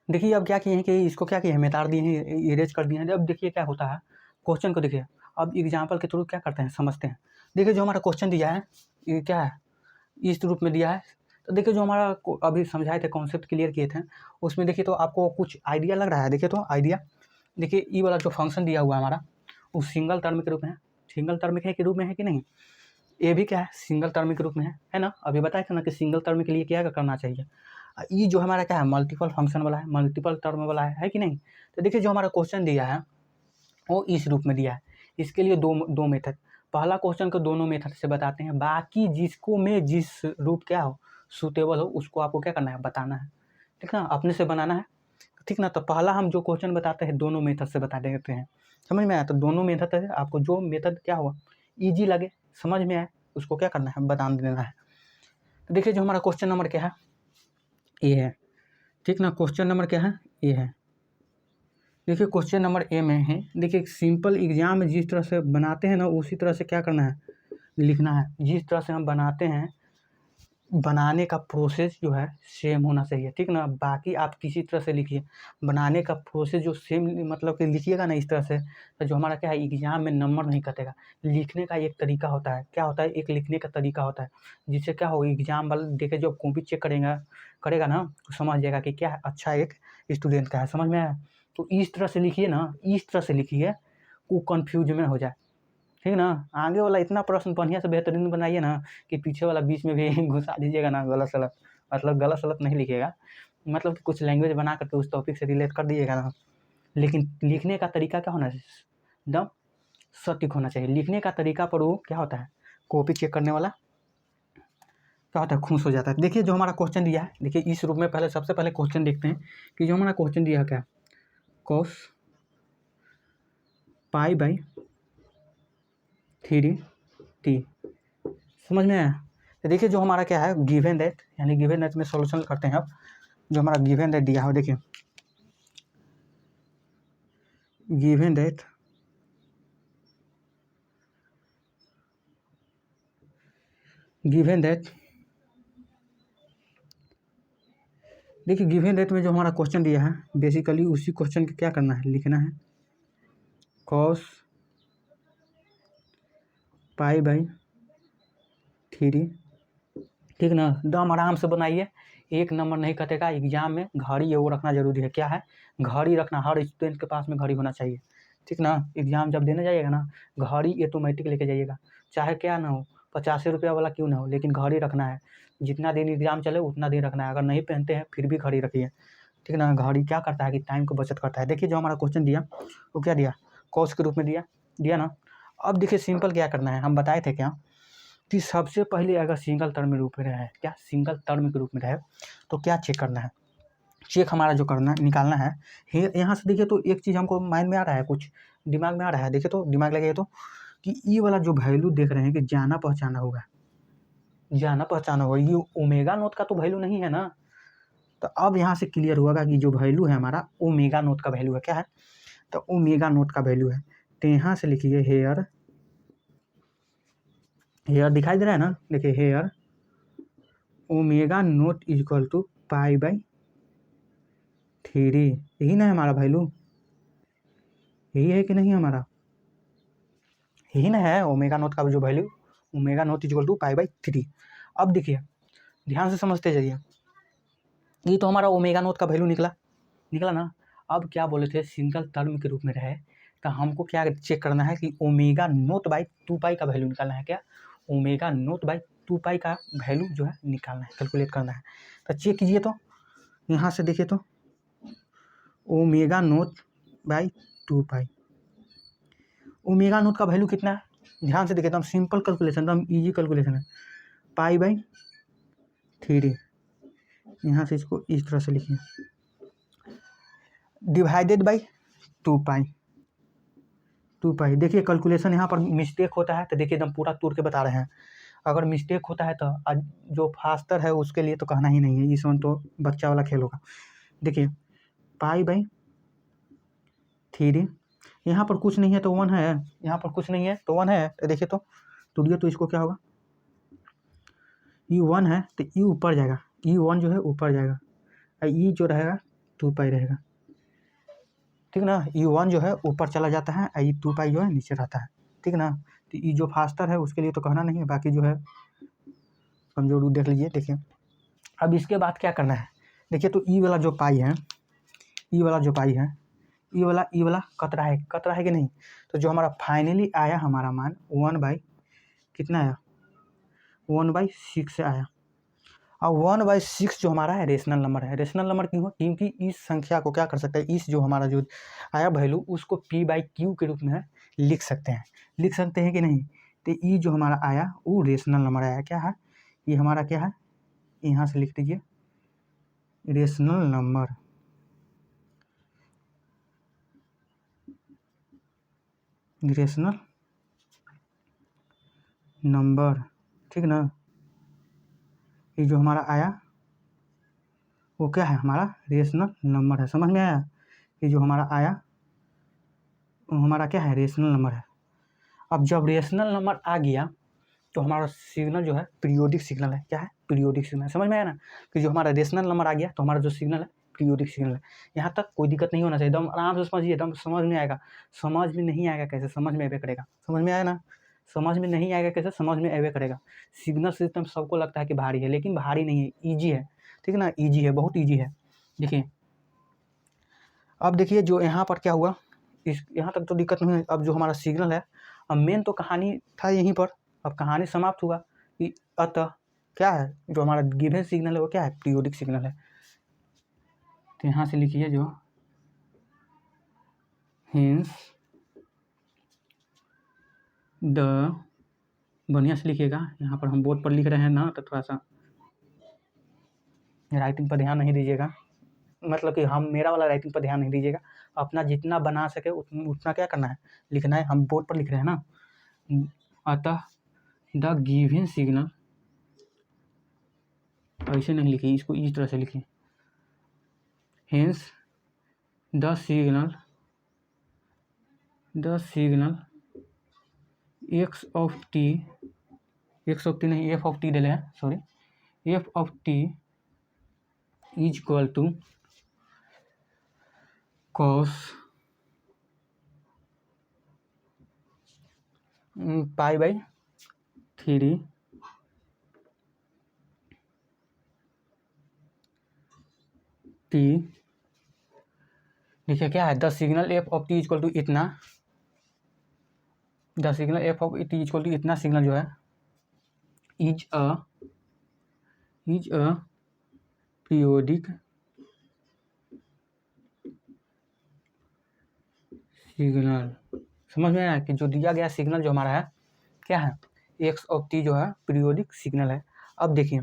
देखिए अब क्या किए हैं कि इसको क्या किए हैं, मिटा दिए हैं, इरेज कर दिए हैं। अब देखिए क्या होता है, क्वेश्चन को देखिए अब एग्जाम्पल के थ्रू क्या करते हैं, समझते हैं। देखिए जो हमारा क्वेश्चन दिया है ये क्या है, इस रूप में दिया है। तो देखिए जो हमारा अभी समझाए थे, कॉन्सेप्ट क्लियर किए थे, उसमें देखिए तो आपको कुछ आइडिया लग रहा है। देखिए तो आइडिया, देखिए ई वाला जो फंक्शन दिया हुआ है हमारा, वो सिंगल टर्म के रूप में है, सिंगल टर्म के रूप में है कि नहीं। ये भी क्या है, सिंगल टर्म के रूप में है ना। अभी बताया था ना कि सिंगल टर्म के लिए क्या करना चाहिए। ये जो हमारा क्या है, मल्टीपल फंक्शन वाला है, मल्टीपल टर्म वाला है कि नहीं। तो देखिए जो हमारा क्वेश्चन दिया है वो इस रूप में दिया है। इसके लिए दो मेथड, पहला क्वेश्चन को दोनों मेथड से बताते हैं, बाकी जिसको में जिस रूप क्या हो सूटेबल हो उसको आपको क्या करना है, बताना है, ठीक ना, अपने से बनाना है, ठीक ना। तो पहला हम जो क्वेश्चन बताते हैं दोनों मेथड से बता देते हैं, समझ में आया। तो दोनों मेथड है, आपको जो मेथड क्या हुआ ईजी लगे, समझ में आए, उसको क्या करना है, बता देना है। तो देखिए जो हमारा क्वेश्चन नंबर क्या है, ये है, ठीक ना। क्वेश्चन नंबर क्या है, ये है। देखिए क्वेश्चन नंबर ए में है, देखिए सिंपल एग्जाम में जिस तरह से बनाते हैं ना उसी तरह से क्या करना है, लिखना है। जिस तरह से हम बनाते हैं, बनाने का प्रोसेस जो है सेम होना चाहिए, ठीक ना। बाकी आप किसी तरह से लिखिए, बनाने का प्रोसेस जो सेम मतलब कि लिखिएगा ना इस तरह से, तो जो हमारा क्या है एग्जाम में नंबर नहीं कटेगा। लिखने का एक तरीका होता है, क्या होता है, एक लिखने का तरीका होता है, जिससे क्या हो एग्जाम वाला देखे जो कॉपी चेक करेगा ना तो समझ जाएगा कि क्या है, अच्छा एक स्टूडेंट का है, समझ में आया। तो इस तरह से लिखिए ना, इस तरह से लिखिए वो कन्फ्यूज में हो जाए, ठीक ना। आगे वाला इतना प्रश्न बढ़िया से बेहतरीन बनाइए ना कि पीछे वाला बीच में भी घुसा दीजिएगा ना गलत सलत, मतलब गलत सलत नहीं लिखिएगा, मतलब कि कुछ लैंग्वेज बना करके उस टॉपिक से रिलेट कर दीजिएगा ना। लेकिन लिखने का तरीका क्या होना चाहिए, एकदम सटीक होना चाहिए। लिखने का तरीका पर वो क्या होता है, कॉपी चेक करने वाला क्या होता है, खुश हो जाता है। देखिए जो हमारा क्वेश्चन दिया है, देखिए इस रूप में पहले सबसे पहले क्वेश्चन देखते हैं कि जो हमारा क्वेश्चन दिया है क्या, cos पाई बाई 3t, समझ में आया। तो देखिए जो हमारा क्या है गिवन दैट, यानी गिवन दैट में सॉल्यूशन करते हैं। अब जो हमारा गिवन दैट दिया है देखिए, गिवन दैट देखिए गिवन दैट में जो हमारा क्वेश्चन दिया है बेसिकली उसी क्वेश्चन को क्या करना है, लिखना है cos पाई बाई 3, ठीक ना। एकदम आराम से बनाइए, एक नंबर नहीं कटेगा एग्जाम में। घड़ी ये वो रखना जरूरी है, क्या है, घड़ी रखना, हर स्टूडेंट के पास में घड़ी होना चाहिए, ठीक ना। एग्जाम जब देने जाइएगा ना घड़ी ऑटोमेटिक लेके जाइएगा, चाहे क्या ना हो, 85 रुपया वाला क्यों ना हो, लेकिन घड़ी रखना है। जितना दिन एग्जाम चले उतना दिन रखना है, अगर नहीं पहनते हैं फिर भी घड़ी रखिए, ठीक ना। घड़ी क्या करता है कि टाइम को बचत करता है। देखिए जो हमारा क्वेश्चन दिया वो क्या दिया, कॉस के रूप में दिया दिया ना। अब देखिए सिंपल क्या करना है, हम बताए थे क्या कि सबसे पहले अगर सिंगल टर्म में रूप में रहे, क्या सिंगल टर्म के रूप में रहे तो क्या चेक करना है, चेक हमारा जो करना निकालना है। यहाँ से देखिए तो एक चीज़ हमको माइंड में आ रहा है, कुछ दिमाग में आ रहा है, देखिए तो दिमाग लगे तो कि ई वाला जो वैल्यू देख रहे हैं कि जाना पहचाना होगा, जाना पहचाना होगा, ये ओमेगा नोट का तो वैल्यू नहीं है ना। तो अब यहाँ से क्लियर होगा कि जो वैल्यू है हमारा ओमेगा नोट का वैल्यू है, क्या है, तो ओमेगा नोट का वैल्यू है। तो यहाँ से लिखिए हेयर, हेयर दिखाई दे रहा है ना, देखिए here omega naught is equal to pi by 3, यही ना है हमारा वैल्यू, यही है कि नहीं हमारा, यही ना है ओमेगा नोट का जो value, omega naught is equal to pi by 3। अब देखिए ध्यान से समझते जाइए, ये तो हमारा ओमेगा नोट का वैल्यू निकला ना। अब क्या बोले थे, सिंगल टर्म के रूप में रहे तो हमको क्या चेक करना है कि ओमेगा नोट बाई 2 पाई का वैल्यू निकालना है, क्या ओमेगा नोट बाई 2 पाई का वैल्यू जो है निकालना है, कैलकुलेट करना है। तो चेक कीजिए, तो यहाँ से देखिए तो omega naught by 2 pi, omega naught का वैल्यू कितना है, ध्यान से देखिए, एकदम सिंपल कैलकुलेशन, एकदम ईजी कैलकुलेशन है, पाई बाई 3। यहाँ से इसको इस तरह से लिखिए, डिवाइडेड बाई 2 पाई, 2 पाई। देखिए कैलकुलेशन यहाँ पर मिस्टेक होता है तो देखिए एकदम पूरा तोड़ के बता रहे हैं। अगर मिस्टेक होता है तो जो फास्टर है उसके लिए तो कहना ही नहीं है, इसमें तो बच्चा वाला खेल होगा। देखिए पाई बाई 3, यहाँ पर कुछ नहीं है तो 1 है, यहाँ पर कुछ नहीं है तो 1 है। तो देखिए तो तोड़िए तो इसको क्या होगा, ई 1 है तो ई ऊपर जाएगा, ई 1 जो है ऊपर जाएगा, ई जो रहेगा 2 पाई रहेगा, ठीक ना। E1 जो है ऊपर चला जाता है, ई 2 पाई जो है नीचे रहता है, ठीक ना। तो ई जो फास्टर है उसके लिए तो कहना नहीं है, बाकी जो है कमजोर देख लीजिए। देखिए अब इसके बाद क्या करना है, देखिए तो ई वाला जो पाई है, ई वाला जो पाई है, ई वाला कतरा है कि नहीं। तो जो हमारा फाइनली आया हमारा मान 1/, कितना आया 1/6 आया। अब 1/6 जो हमारा है रेशनल नंबर है। रेशनल नंबर क्यों है, क्योंकि इस संख्या को क्या कर सकते हैं, इस जो हमारा जो आया वैल्यू उसको P/Q के रूप में लिख सकते हैं कि नहीं। तो ई जो हमारा आया वो रेशनल नंबर आया, क्या है ये हमारा, क्या है यहाँ से लिख दीजिए रेशनल नंबर, ठीक ना। ये जो हमारा आया वो क्या है, हमारा रेशनल नंबर है, समझ में आया। ये जो हमारा आया वो हमारा क्या है, रेशनल नंबर है। अब जब रेशनल नंबर आ गया तो हमारा सिग्नल जो है पीरियोडिक सिग्नल है, क्या है पीरियोडिक सिग्नल, समझ में आया ना। कि जो हमारा रेशनल नंबर आ गया तो हमारा जो सिग्नल है पीरियोडिक सिग्नल है। यहाँ तक कोई दिक्कत नहीं होना चाहिए, एकदम आराम से समझिए, एकदम समझ में आएगा। समझ में नहीं आएगा कैसे, समझ में अवे करेगा, समझ में आया ना। समझ में नहीं आएगा कैसे, समझ में अवे करेगा। सिग्नल सिस्टम सबको लगता है कि भारी है, लेकिन भारी नहीं है, ईजी है, ठीक ना, ईजी है, बहुत ईजी है। देखिए अब देखिए जो यहाँ पर क्या हुआ, इस यहाँ तक तो दिक्कत नहीं है। अब जो हमारा सिग्नल है, अब मेन तो कहानी था यहीं पर, अब कहानी समाप्त हुआ कि अतः क्या है जो हमारा गिवन सिग्नल है वो क्या है, पीरियोडिक सिग्नल है। तो यहाँ से लिखिए जो हिंस द, बढ़िया से लिखिएगा, यहाँ पर हम बोर्ड पर लिख रहे हैं ना, तो थोड़ा सा राइटिंग पर ध्यान नहीं दीजिएगा, मतलब कि हम मेरा वाला राइटिंग पर ध्यान नहीं दीजिएगा, अपना जितना बना सके उतना क्या करना है, लिखना है। हम बोर्ड पर लिख रहे हैं ना। अतः द गिवन सिग्नल, ऐसे नहीं लिखिए, इसको इस तरह से लिखिए, hence the signal x of t नहीं, एफ ऑफ टी ले लें, sorry, f of T is equal to cos π/3 t। देखिए क्या है, the signal F of t equal to इतना, the signal F of t equal to इतना signal जो है इज अ पीरियोडिक सिग्नल। समझ में आया कि जो दिया गया सिग्नल जो हमारा है क्या है, एक्स ऑफ टी जो है पीरियोडिक सिग्नल है। अब देखिए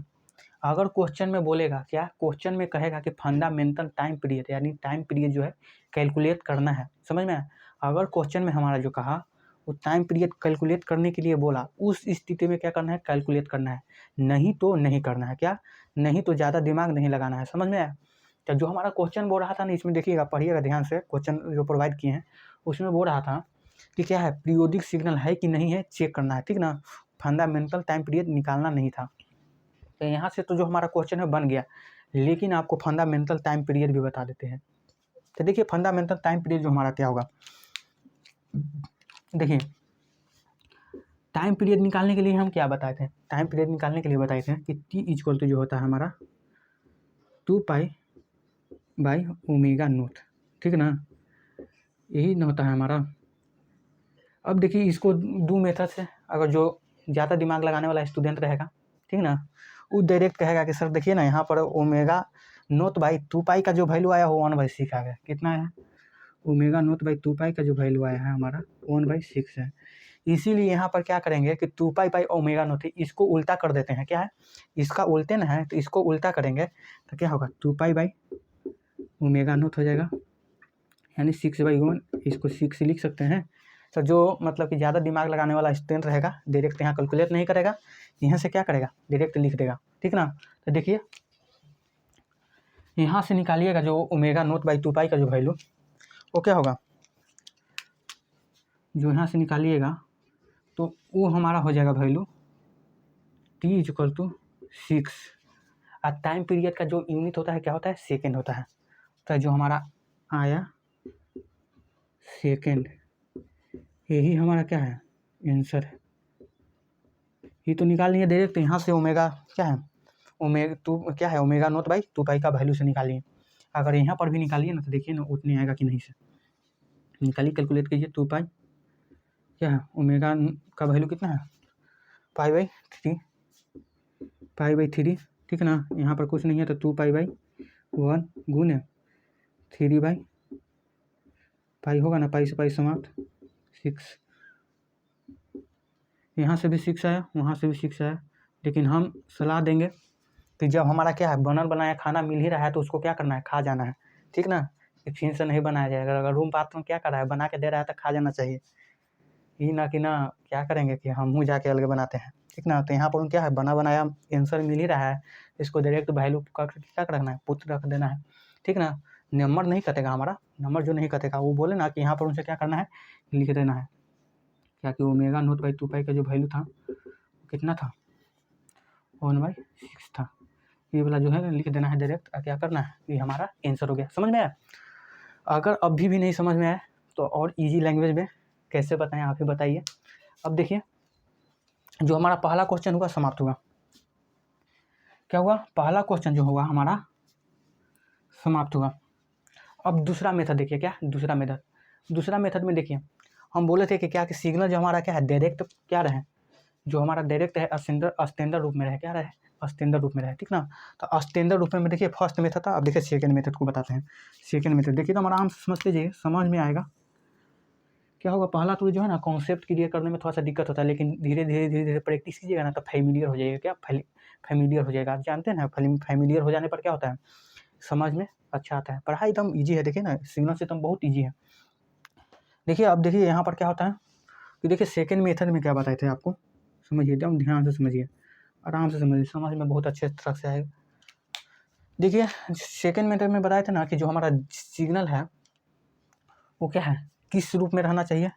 अगर क्वेश्चन में बोलेगा, क्या क्वेश्चन में कहेगा कि फंडामेंटल टाइम पीरियड, यानी टाइम पीरियड जो है कैलकुलेट करना है, समझ में आया। अगर क्वेश्चन में हमारा जो कहा वो टाइम पीरियड कैलकुलेट करने के लिए बोला, उस स्थिति में क्या करना है, कैलकुलेट करना है, नहीं तो नहीं करना है, क्या नहीं तो ज़्यादा दिमाग नहीं लगाना है, समझ में आया। तो जो हमारा क्वेश्चन बोल रहा था ना, इसमें देखिएगा, पढ़िएगा ध्यान से, क्वेश्चन जो प्रोवाइड किए हैं उसमें बोल रहा था कि क्या है पीरियोडिक सिग्नल है कि नहीं है चेक करना है, ठीक ना, फंडामेंटल टाइम पीरियड निकालना नहीं था। तो यहाँ से तो जो हमारा क्वेश्चन है बन गया, लेकिन आपको फंडामेंटल टाइम पीरियड भी बता देते हैं। तो देखिए फंडामेंटल टाइम पीरियड जो हमारा क्या होगा, देखिए टाइम पीरियड निकालने के लिए हम क्या बताए थे, टाइम पीरियड निकालने के लिए बताए थे कि टी इक्वल टू जो होता है हमारा 2π/ω0, ठीक ना, यही ना होता है हमारा। अब देखिए इसको दो मेथड से, अगर जो ज़्यादा दिमाग लगाने वाला स्टूडेंट रहेगा, ठीक ना, वो डायरेक्ट कहेगा कि सर देखिए ना यहाँ पर ω0/2π का जो वैल्यू आया वो 1/6 आ गया, कितना है ω0/2π का जो वैल्यू आया है हमारा 1/6 है। इसीलिए यहाँ पर क्या करेंगे कि 2π/ω0 इसको उल्टा कर देते हैं, क्या है इसका उल्टे ना है, तो इसको उल्टा करेंगे तो क्या होगा 2π/ω0 हो जाएगा, यानी 6/1, इसको 6 लिख सकते हैं। तो जो मतलब कि ज़्यादा दिमाग लगाने वाला स्टूडेंट रहेगा डायरेक्ट यहाँ कैलकुलेट नहीं करेगा, यहाँ से क्या करेगा डायरेक्ट लिख देगा, ठीक ना। तो देखिए यहाँ से निकालिएगा जो ω0/2π का जो वैल्यू वो क्या होगा, जो यहाँ से निकालिएगा तो वो हमारा हो जाएगा वैल्यू t = 6। और टाइम पीरियड का जो यूनिट होता है क्या होता है, सेकेंड होता है। तो जो हमारा आया सेकेंड, यही हमारा क्या है आंसर है। ये तो निकाल लिए डायरेक्ट यहाँ से ओमेगा क्या है, ओमेगा टू क्या है ओमेगा नॉट बाई 2 पाई का वैल्यू से निकालिए। अगर यहाँ पर भी निकालिए ना तो देखिए ना उतनी आएगा कि नहीं से, निकालिए कैलकुलेट कीजिए। 2 पाई क्या है ओमेगा का वैल्यू कितना है पाई बाई 3, पाई बाई 3 ठीक है ना। यहाँ पर कुछ नहीं है तो 2 पाई बाई 1 गुने 3 बाई पाई होगा ना, पाई से पाई समाप्त 6। यहाँ से भी 6 आया, वहाँ से भी 6 आया, लेकिन हम सलाह देंगे कि जब हमारा क्या है बनल बनाया खाना मिल ही रहा है तो उसको क्या करना है, खा जाना है, ठीक ना। फिर से नहीं बनाया जाएगा। अगर रूम पात्र में क्या कर रहा है बना के दे रहा है तो खा जाना चाहिए, ये ना कि ना क्या करेंगे कि हम मुँह जाके अलग बनाते हैं, ठीक ना। तो यहाँ पर क्या है बना बनाया आंसर मिल ही रहा है, इसको डायरेक्ट वैल्यू का क्या रखना है, पुट रख देना है, ठीक ना। नंबर नहीं कटेगा हमारा, नंबर जो नहीं कटेगा वो बोले ना कि यहाँ पर उनसे क्या करना है, लिख देना है क्या कि ओमेगा नॉट बाई 2 पाई का जो वैल्यू था कितना था 1/6 था। ये वाला जो है लिख देना है डायरेक्ट, क्या करना है, ये हमारा आंसर हो गया। समझ में आया? अगर अभी भी नहीं समझ में आया तो और इजी लैंग्वेज में कैसे बताएं आप ही बताइए। अब देखिए जो हमारा पहला क्वेश्चन हुआ समाप्त हुआ, क्या हुआ, पहला क्वेश्चन जो होगा हमारा समाप्त हुआ। अब दूसरा मेथड देखिए, क्या दूसरा मेथड में देखिए हम बोले थे कि क्या कि सिग्नल जो हमारा क्या है डायरेक्ट क्या रहे, जो हमारा डायरेक्ट है स्टैंडर्ड रूप में रहे, क्या रहे स्टैंडर्ड रूप में रहे, ठीक ना। तो स्टैंडर्ड रूप में देखिए फर्स्ट मेथड था। अब देखिए सेकंड मेथड को बताते हैं। सेकंड मेथड देखिए तो हम आराम से समझ लीजिए, समझ में आएगा। क्या होगा, पहला तो जो है ना कॉन्सेप्ट क्लियर करने में थोड़ा सा दिक्कत होता है, लेकिन धीरे धीरे प्रैक्टिस कीजिएगा ना तो फैमिलियर हो जाएगा। क्या फैमिलियर हो जाएगा, आप जानते हैं ना फैमिलियर हो जाने पर क्या होता है, समझ में अच्छा आता है। पढ़ाई एकदम ईजी है, देखिए ना सिग्नल से एकदम बहुत ईजी है। देखिए अब देखिए यहाँ पर क्या होता है कि देखिए सेकेंड मेथड में क्या बताए थे आपको, समझिए एकदम ध्यान से समझिए, आराम से समझिए, समझ में बहुत अच्छे तरह से आएगा। देखिए सेकेंड मेथड में बताए थे ना कि जो हमारा सिग्नल है वो क्या है, किस रूप में रहना चाहिए।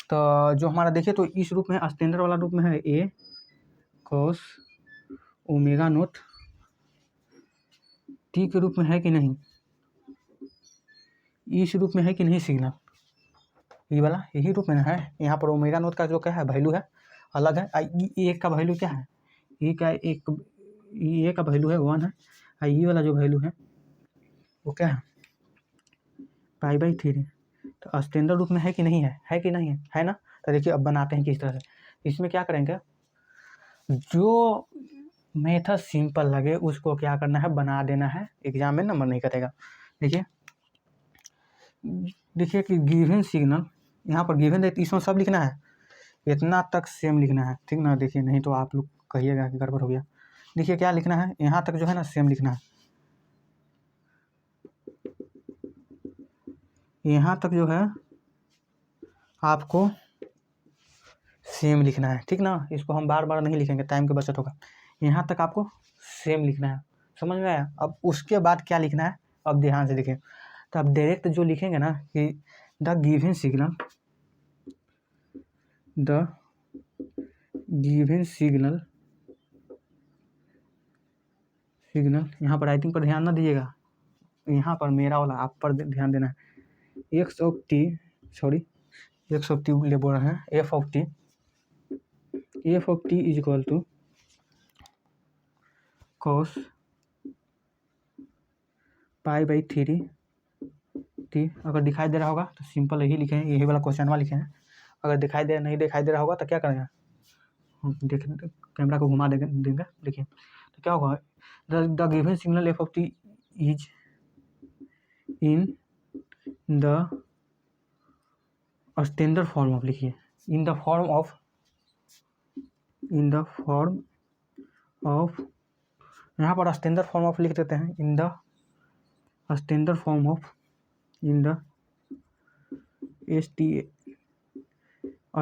तो जो हमारा देखिए तो इस रूप में स्टैंडर्ड वाला रूप में है ए कॉस ओमेगा नोट टी के रूप में है कि नहीं, इस रूप में है कि नहीं सिग्नल, ये वाला यही रूप में है। यहाँ पर ओमेगा नोट का जो क्या है वैल्यू है अलग है, ए का वैल्यू क्या है, ए का वैल्यू है 1 है, और ये वाला जो वैल्यू है वो क्या है पाई बाई 3। तो स्टैंडर्ड रूप में है कि नहीं है कि नहीं है ना। तो देखिए अब बनाते हैं किस तरह से। इसमें क्या करेंगे, जो मेथड सिंपल लगे उसको क्या करना है बना देना है, एग्जाम में नंबर नहीं कटेगा। देखिए कि गिवन सिग्नल, यहाँ पर गिवन है इसमें सब लिखना है, इतना तक सेम लिखना है, ठीक ना। देखिए नहीं तो आप लोग कहिएगा कि गड़बड़ हो गया। देखिए क्या लिखना है, यहाँ तक जो है ना सेम लिखना है, यहाँ तक जो है आपको सेम लिखना है, ठीक ना। इसको हम बार बार नहीं लिखेंगे, टाइम की बचत होगा। यहाँ तक आपको सेम लिखना है, समझ में आया। अब उसके बाद क्या लिखना है, अब ध्यान से देखिए। तो अब डायरेक्ट जो लिखेंगे ना कि द गिवन सिग्नल यहाँ पर राइटिंग पर ध्यान ना दीजिएगा, यहाँ पर मेरा वाला आप पर ध्यान देना है। एक्स ऑफ टी ले बोल रहे हैं, F of T is equal to cos pi by 3 T. अगर दिखाई दे रहा होगा तो सिंपल यही लिखे हैं, यही वाला क्वेश्चन लिखे हैं। अगर नहीं दिखाई दे रहा होगा तो क्या करेंगे, देख कैमरा को घुमा देंगे। देखिए तो क्या होगा, the given signal F of T is in the standard form of, लिखिए इन द फॉर्म ऑफ, यहाँ पर स्टैंडर्ड फॉर्म ऑफ लिख देते हैं, in the standard form of, in the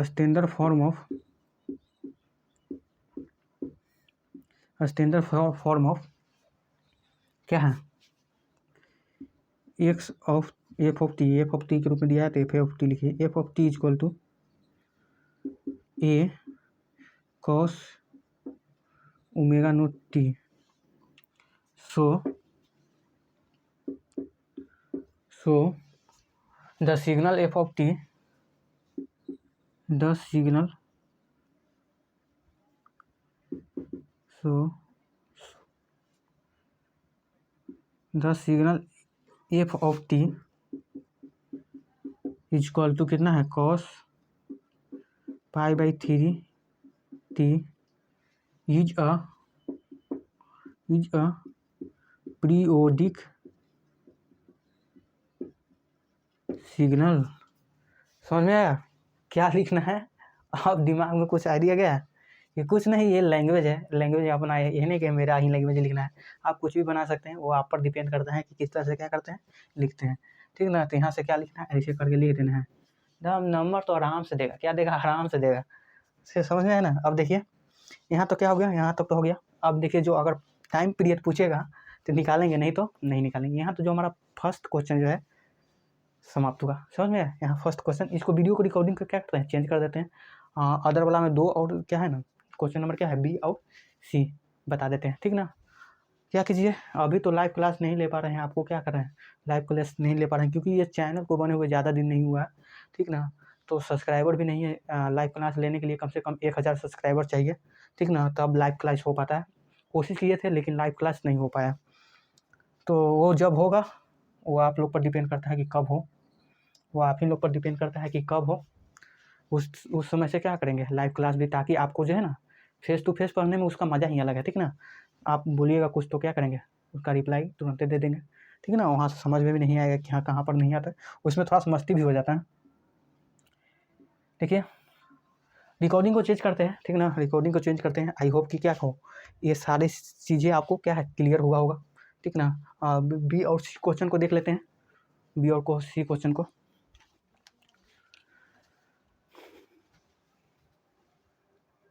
standard form of क्या है, X of F of T के रूप में दिया है तो एफ ऑफ टी लिखिए। F of T is equal to A cos omega naught T. So so the signal F of T, the signal F of T is equal to कितना है, cos pi by 3 T is a periodic signal. समझ में आया क्या लिखना है? अब दिमाग में कुछ आइडिया गया? ये कुछ नहीं, ये लैंग्वेज है, लैंग्वेज अपना है, ये नहीं कि मेरा ही लैंग्वेज लिखना है। आप कुछ भी बना सकते हैं, वो आप पर डिपेंड करता है कि किस तरह से क्या करते हैं, लिखते हैं। ठीक ना? तो यहाँ से क्या लिखना है, ऐसे करके लिख देना है। नंबर तो आराम से देगा, क्या देगा, आराम से देगा। से समझ में आया ना? अब देखिए यहाँ तो क्या हो गया, यहाँ तक तो हो गया। अब देखिए जो अगर टाइम पीरियड पूछेगा तो निकालेंगे, नहीं तो नहीं निकालेंगे। यहाँ तो जो हमारा फर्स्ट क्वेश्चन जो है समाप्त होगा। समझ में आया? यहाँ फर्स्ट क्वेश्चन, इसको वीडियो को रिकॉर्डिंग कर क्या करते हैं, चेंज कर देते हैं। अदर वाला में 2 और क्या है ना, क्वेश्चन नंबर क्या है, बी और सी बता देते हैं। ठीक ना? क्या कीजिए, अभी तो लाइव क्लास नहीं ले पा रहे हैं, आपको क्या कर रहे हैं, लाइव क्लास नहीं ले पा रहे हैं क्योंकि ये चैनल को बने हुए ज़्यादा दिन नहीं हुआ है। ठीक ना? तो सब्सक्राइबर भी नहीं है। लाइव क्लास लेने के लिए कम से कम 1000 सब्सक्राइबर चाहिए। ठीक ना? तब लाइव क्लास हो पाता है। कोशिश किए थे लेकिन लाइव क्लास नहीं हो पाया। तो वो जब होगा वो आप लोग पर डिपेंड करता है कि कब हो, वो आप ही लोग पर डिपेंड करता है कि कब हो। उस समय से क्या करेंगे, लाइव क्लास भी, ताकि आपको जो है ना फेस टू फेस पढ़ने में उसका मज़ा ही अलग है। ठीक ना? आप बोलिएगा कुछ तो क्या करेंगे, उसका रिप्लाई तुरंत दे देंगे। ठीक है ना? वहाँ से समझ में भी नहीं आएगा कि हाँ कहाँ पर नहीं आता है, उसमें थोड़ा सा मस्ती भी हो जाता है। देखिए रिकॉर्डिंग को चेंज करते हैं। ठीक ना? रिकॉर्डिंग को चेंज करते हैं। आई होप कि क्या कहो, ये सारी चीज़ें आपको क्या है, क्लियर हुआ होगा। ठीक ना? बी और सी क्वेश्चन को देख लेते हैं, बी और सी क्वेश्चन को।